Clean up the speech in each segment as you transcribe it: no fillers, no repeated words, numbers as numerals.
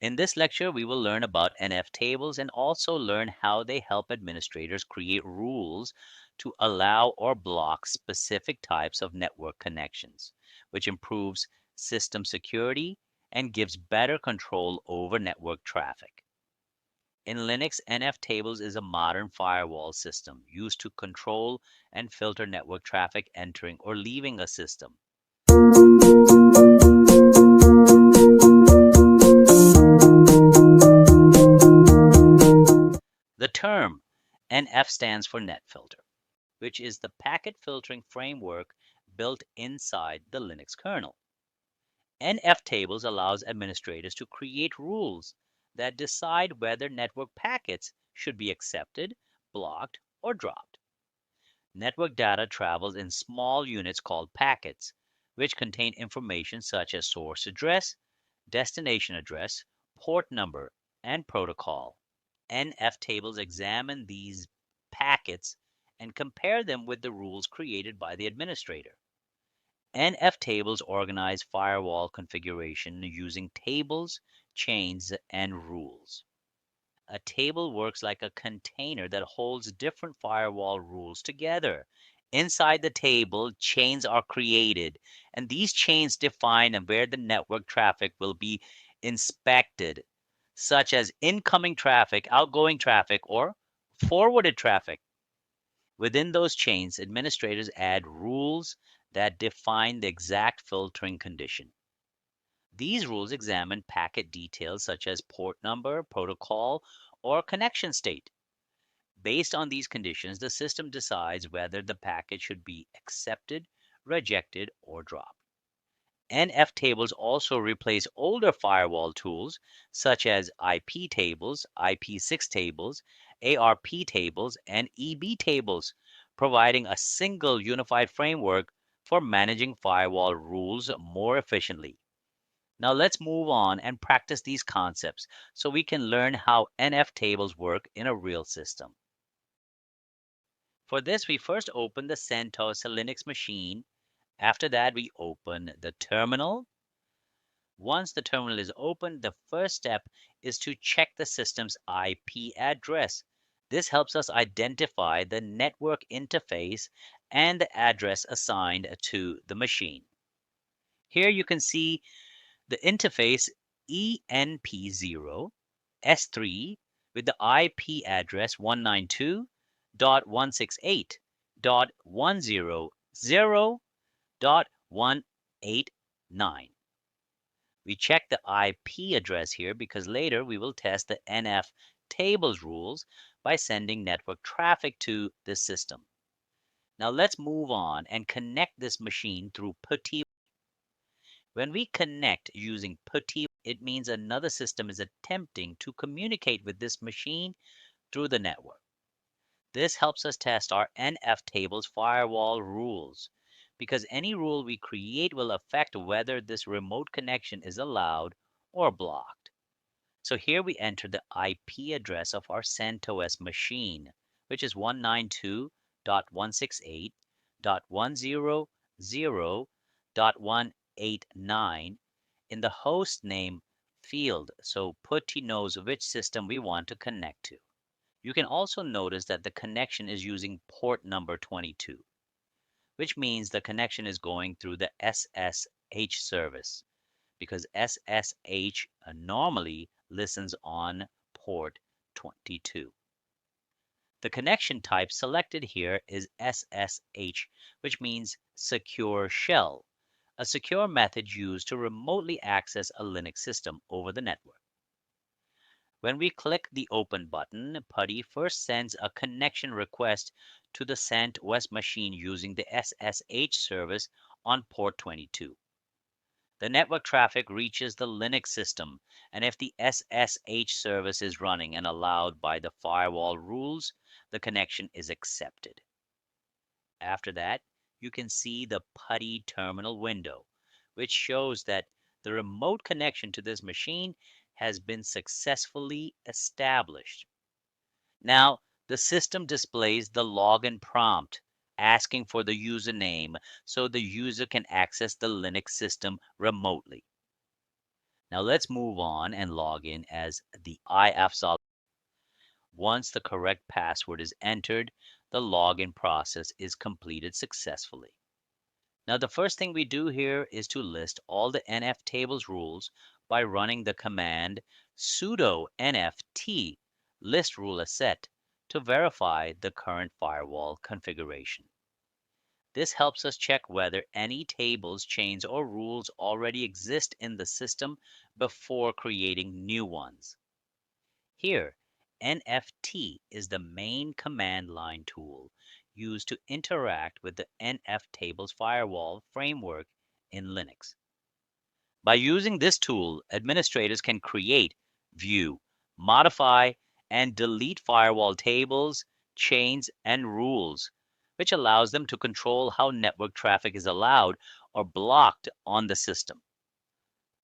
In this lecture, we will learn about nftables and also learn how they help administrators create rules to allow or block specific types of network connections, which improves system security and gives better control over network traffic. In Linux, nftables is a modern firewall system used to control and filter network traffic entering or leaving a system. The term NF stands for net filter, which is the packet filtering framework built inside the Linux kernel. nftables allows administrators to create rules that decide whether network packets should be accepted, blocked, or dropped. Network data travels in small units called packets, which contain information such as source address, destination address, port number, and protocol. nftables examine these packets and compare them with the rules created by the administrator. nftables organize firewall configuration using tables, chains, and rules. A table works like a container that holds different firewall rules together. Inside the table, chains are created, and these chains define where the network traffic will be inspected, such as incoming traffic, outgoing traffic, or forwarded traffic. Within those chains, administrators add rules that define the exact filtering condition. These rules examine packet details such as port number, protocol, or connection state. Based on these conditions, the system decides whether the packet should be accepted, rejected, or dropped. nftables also replace older firewall tools such as IP tables, IP6 tables, ARP tables, and EB tables, providing a single unified framework for managing firewall rules more efficiently. Now let's move on and practice these concepts so we can learn how nftables work in a real system. For this, we first open the CentOS Linux machine. After that, we open the terminal. Once the terminal is open, the first step is to check the system's IP address. This helps us identify the network interface and the address assigned to the machine. Here you can see the interface ENP0 S3 with the IP address 192.168.100.189. We check the IP address here because later we will test the NF tables rules by sending network traffic to this system. Now let's move on and connect this machine through PuTTY. When we connect using PuTTY, it means another system is attempting to communicate with this machine through the network. This helps us test our nftables firewall rules because any rule we create will affect whether this remote connection is allowed or blocked. So here we enter the IP address of our CentOS machine, which is 192.168.100.189 in the host name field, so PuTTY knows which system we want to connect to. You can also notice that the connection is using port number 22, which means the connection is going through the SSH service because SSH normally listens on port 22. The connection type selected here is SSH, which means secure shell, a secure method used to remotely access a Linux system over the network. When we click the Open button, PuTTY first sends a connection request to the CentOS machine using the SSH service on port 22. The network traffic reaches the Linux system, and if the SSH service is running and allowed by the firewall rules, the connection is accepted. After that, you can see the PuTTY terminal window, which shows that the remote connection to this machine has been successfully established. Now, the system displays the login prompt asking for the username so the user can access the Linux system remotely. Now let's move on and log in as the IF. Once the correct password is entered, the login process is completed successfully. Now the first thing we do here is to list all the nftables rules by running the command sudo nft list rule as set to verify the current firewall configuration. This helps us check whether any tables, chains, or rules already exist in the system before creating new ones. Here, nft is the main command line tool used to interact with the nftables firewall framework in Linux. By using this tool, administrators can create, view, modify, and delete firewall tables, chains, and rules, which allows them to control how network traffic is allowed or blocked on the system.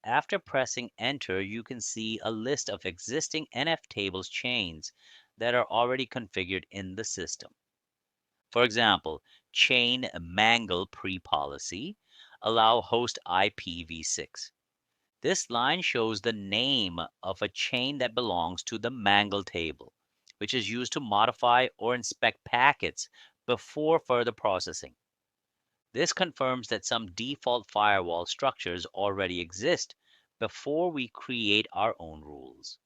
After pressing enter, you can see a list of existing nftables chains that are already configured in the system. For example, chain mangle pre-policy allow host IPv6. This line shows the name of a chain that belongs to the mangle table, which is used to modify or inspect packets before further processing. This confirms that some default firewall structures already exist before we create our own rules.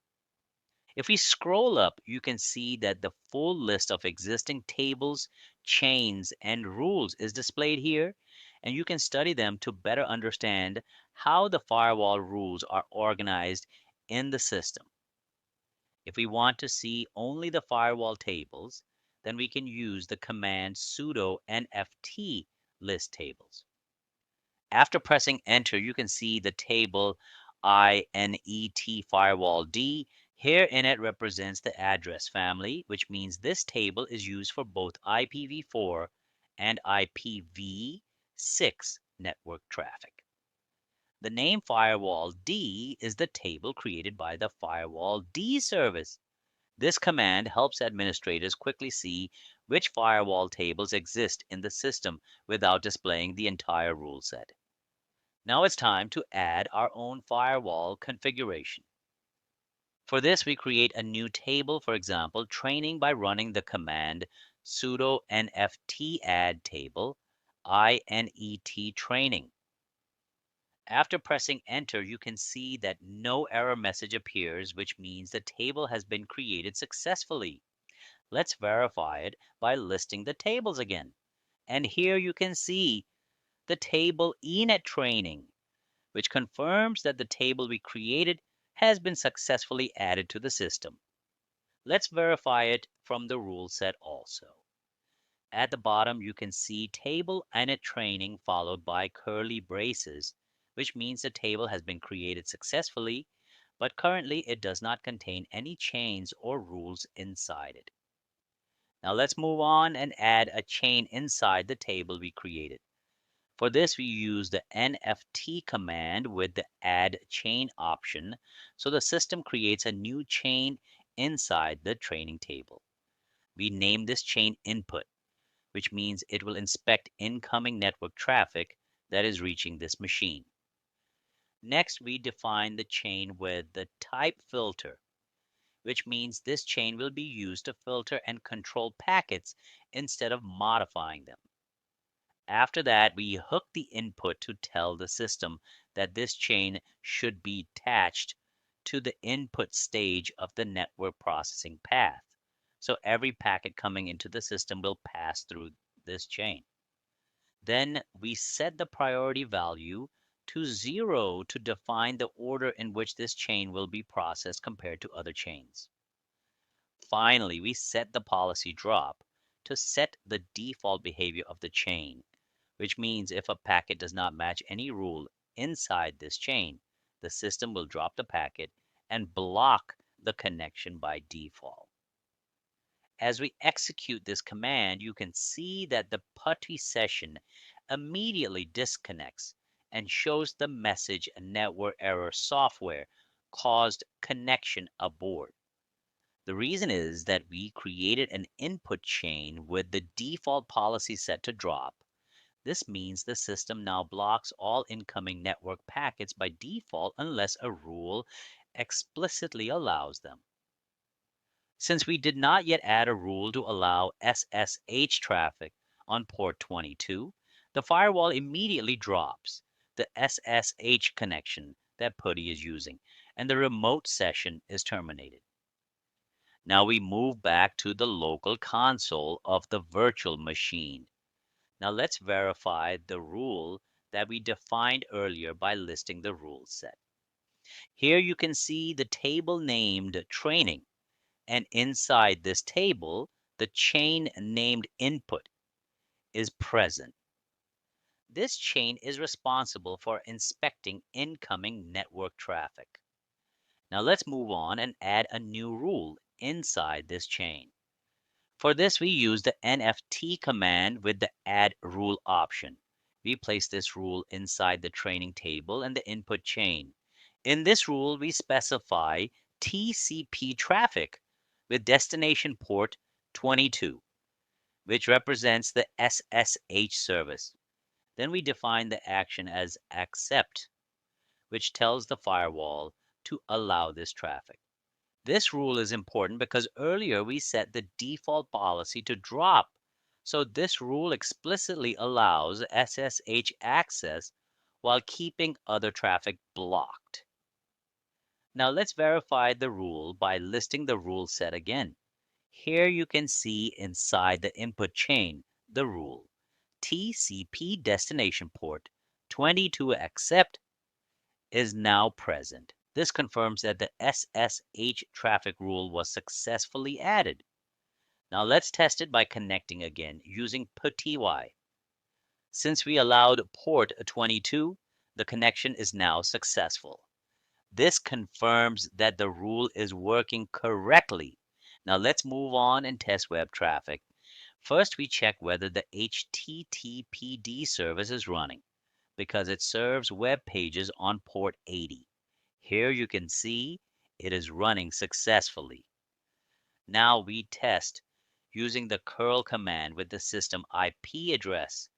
If we scroll up, you can see that the full list of existing tables, chains, and rules is displayed here, and you can study them to better understand how the firewall rules are organized in the system. If we want to see only the firewall tables, then we can use the command sudo nft list tables. After pressing enter, you can see the table INET firewall D. Here in it represents the address family, which means this table is used for both IPv4 and IPv6 network traffic. The name firewall D is the table created by the firewall D service. This command helps administrators quickly see which firewall tables exist in the system without displaying the entire rule set. Now it's time to add our own firewall configuration. For this, we create a new table, for example, training by running the command sudo nft add table INET training. After pressing enter, you can see that no error message appears, which means the table has been created successfully. Let's verify it by listing the tables again. And here you can see the table ENET training, which confirms that the table we created has been successfully added to the system. Let's verify it from the rule set also. At the bottom, you can see table INET training followed by curly braces, which means the table has been created successfully, but currently it does not contain any chains or rules inside it. Now let's move on and add a chain inside the table we created. For this, we use the nft command with the add chain option, so the system creates a new chain inside the training table. We name this chain input, which means it will inspect incoming network traffic that is reaching this machine. Next, we define the chain with the type filter, which means this chain will be used to filter and control packets instead of modifying them. After that, we hook the input to tell the system that this chain should be attached to the input stage of the network processing path. So every packet coming into the system will pass through this chain. Then we set the priority value to 0 to define the order in which this chain will be processed compared to other chains. Finally, we set the policy drop to set the default behavior of the chain, which means if a packet does not match any rule inside this chain, the system will drop the packet and block the connection by default. As we execute this command, you can see that the PuTTY session immediately disconnects and shows the message network error software caused connection abort. The reason is that we created an input chain with the default policy set to drop. This means the system now blocks all incoming network packets by default unless a rule explicitly allows them. Since we did not yet add a rule to allow SSH traffic on port 22, the firewall immediately drops the SSH connection that PuTTY is using, and the remote session is terminated. Now we move back to the local console of the virtual machine. Now let's verify the rule that we defined earlier by listing the rule set. Here you can see the table named training, and inside this table, the chain named input is present. This chain is responsible for inspecting incoming network traffic. Now let's move on and add a new rule inside this chain. For this, we use the nft command with the add rule option. We place this rule inside the training table and the input chain. In this rule, we specify TCP traffic with destination port 22, which represents the SSH service. Then we define the action as accept, which tells the firewall to allow this traffic. This rule is important because earlier we set the default policy to drop. So this rule explicitly allows SSH access while keeping other traffic blocked. Now let's verify the rule by listing the rule set again. Here you can see inside the input chain the rule TCP destination port 22 accept is now present. This confirms that the SSH traffic rule was successfully added. Now let's test it by connecting again using PuTTY. Since we allowed port 22, the connection is now successful. This confirms that the rule is working correctly. Now let's move on and test web traffic. First, we check whether the HTTPD service is running because it serves web pages on port 80. Here you can see it is running successfully. Now we test using the curl command with the system IP address,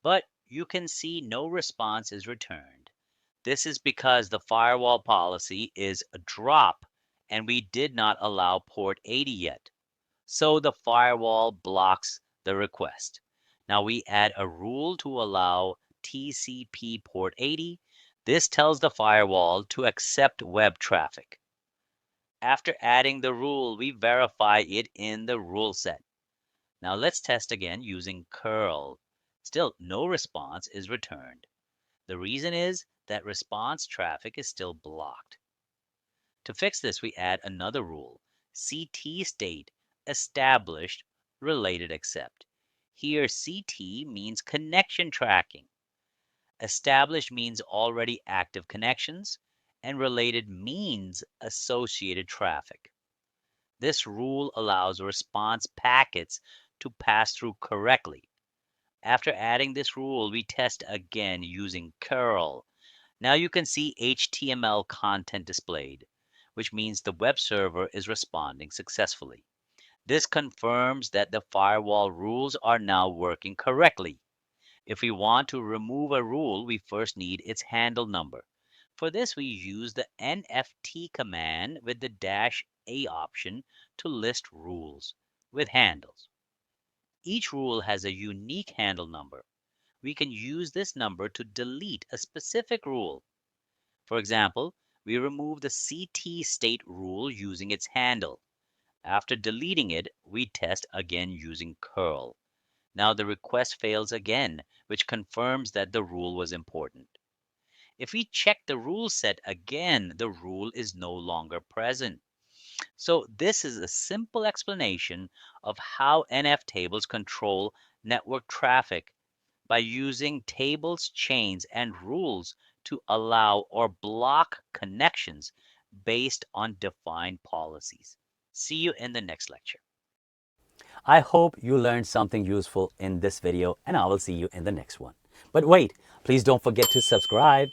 but you can see no response is returned. This is because the firewall policy is a drop and we did not allow port 80 yet. So the firewall blocks the request. Now we add a rule to allow TCP port 80. This tells the firewall to accept web traffic. After adding the rule, we verify it in the rule set. Now let's test again using curl. Still, no response is returned. The reason is that response traffic is still blocked. To fix this, we add another rule, CT state established related accept. Here CT means connection tracking. Established means already active connections, and related means associated traffic. This rule allows response packets to pass through correctly. After adding this rule, we test again using curl. Now you can see HTML content displayed, which means the web server is responding successfully. This confirms that the firewall rules are now working correctly. If we want to remove a rule, we first need its handle number. For this, we use the nft command with the -a option to list rules with handles. Each rule has a unique handle number. We can use this number to delete a specific rule. For example, we remove the CT state rule using its handle. After deleting it, we test again using curl. Now the request fails again, which confirms that the rule was important. If we check the rule set again, the rule is no longer present. So this is a simple explanation of how nftables control network traffic by using tables, chains, and rules to allow or block connections based on defined policies. See you in the next lecture. I hope you learned something useful in this video, and I will see you in the next one. But wait, please don't forget to subscribe